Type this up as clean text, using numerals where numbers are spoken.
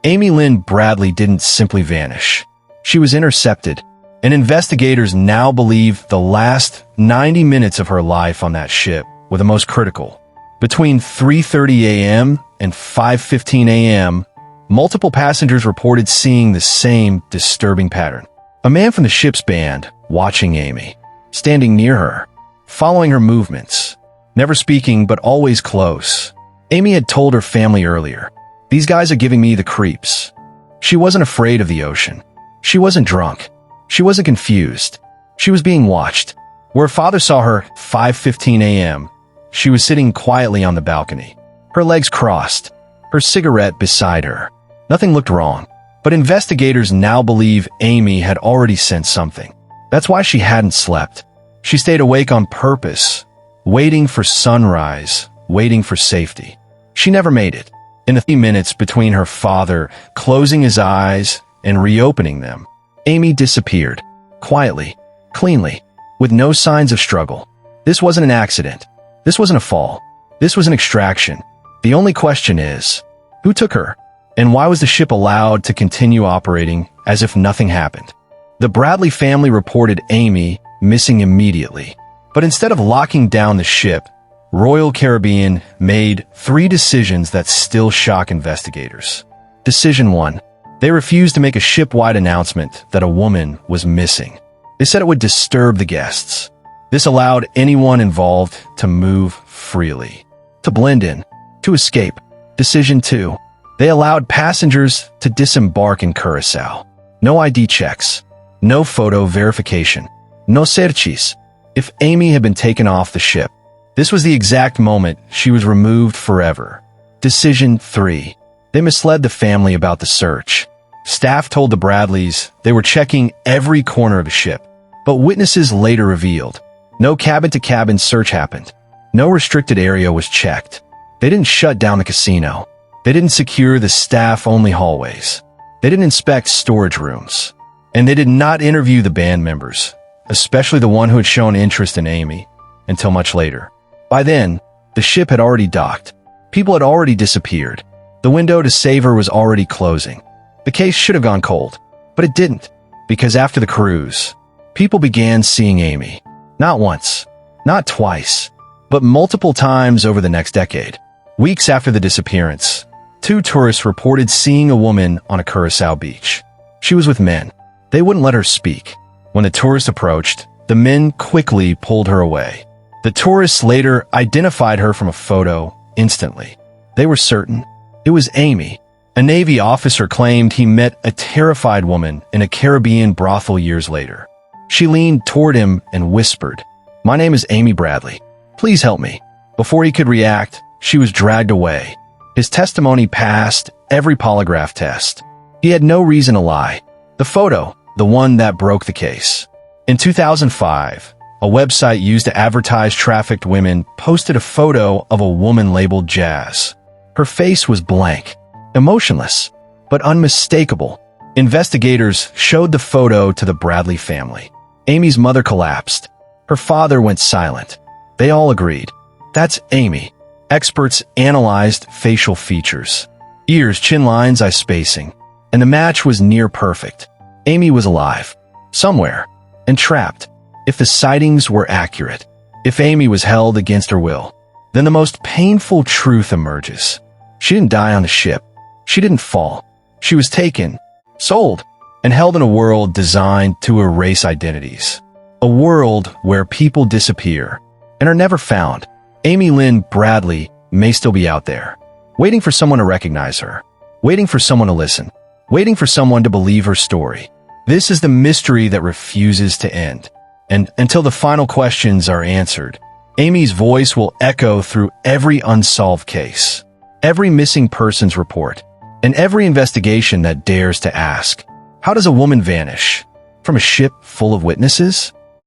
Amy Lynn Bradley didn't simply vanish. She was intercepted, and investigators now believe the last 90 minutes of her life on that ship were the most critical. Between 3:30 a.m. and 5:15 a.m., multiple passengers reported seeing the same disturbing pattern. A man from the ship's band watching Amy, standing near her, following her movements, never speaking but always close. Amy had told her family earlier, "These guys are giving me the creeps." She wasn't afraid of the ocean. She wasn't drunk. She wasn't confused. She was being watched. Where her father saw her 5:15 a.m., she was sitting quietly on the balcony, her legs crossed, her cigarette beside her. Nothing looked wrong, but investigators now believe Amy had already sensed something. That's why she hadn't slept. She stayed awake on purpose, waiting for sunrise, waiting for safety. She never made it. In the few minutes between her father closing his eyes and reopening them, Amy disappeared, quietly, cleanly, with no signs of struggle. This wasn't an accident. This wasn't a fall. This was an extraction. The only question is, who took her? And why was the ship allowed to continue operating as if nothing happened? The Bradley family reported Amy missing immediately. But instead of locking down the ship, Royal Caribbean made 3 decisions that still shock investigators. Decision 1. They refused to make a ship-wide announcement that a woman was missing. They said it would disturb the guests. This allowed anyone involved to move freely, to blend in, to escape. Decision 2. They allowed passengers to disembark in Curaçao. No ID checks, no photo verification, no searches. If Amy had been taken off the ship, this was the exact moment she was removed forever. Decision 3. They misled the family about the search. Staff told the Bradleys they were checking every corner of the ship, but witnesses later revealed no cabin-to-cabin search happened. No restricted area was checked. They didn't shut down the casino. They didn't secure the staff-only hallways. They didn't inspect storage rooms. And they did not interview the band members, especially the one who had shown interest in Amy, until much later. By then, the ship had already docked. People had already disappeared. The window to save her was already closing. The case should have gone cold, but it didn't, because after the cruise, people began seeing Amy. Not once, not twice, but multiple times over the next decade. Weeks after the disappearance, 2 tourists reported seeing a woman on a Curaçao beach. She was with men. They wouldn't let her speak. When the tourist approached, the men quickly pulled her away. The tourists later identified her from a photo instantly. They were certain it was Amy. A Navy officer claimed he met a terrified woman in a Caribbean brothel years later. She leaned toward him and whispered, "My name is Amy Bradley. Please help me." Before he could react, she was dragged away. His testimony passed every polygraph test. He had no reason to lie. The photo, the one that broke the case. In 2005, a website used to advertise trafficked women posted a photo of a woman labeled Jazz. Her face was blank, emotionless, but unmistakable. Investigators showed the photo to the Bradley family. Amy's mother collapsed. Her father went silent. They all agreed. That's Amy. Experts analyzed facial features. Ears, chin lines, eye spacing. And the match was near perfect. Amy was alive. Somewhere. And trapped. If the sightings were accurate, if Amy was held against her will, then the most painful truth emerges. She didn't die on the ship. She didn't fall. She was taken, sold, and held in a world designed to erase identities. A world where people disappear and are never found. Amy Lynn Bradley may still be out there, waiting for someone to recognize her, waiting for someone to listen, waiting for someone to believe her story. This is the mystery that refuses to end. And until the final questions are answered, Amy's voice will echo through every unsolved case, every missing persons report, and every investigation that dares to ask, how does a woman vanish? From a ship full of witnesses?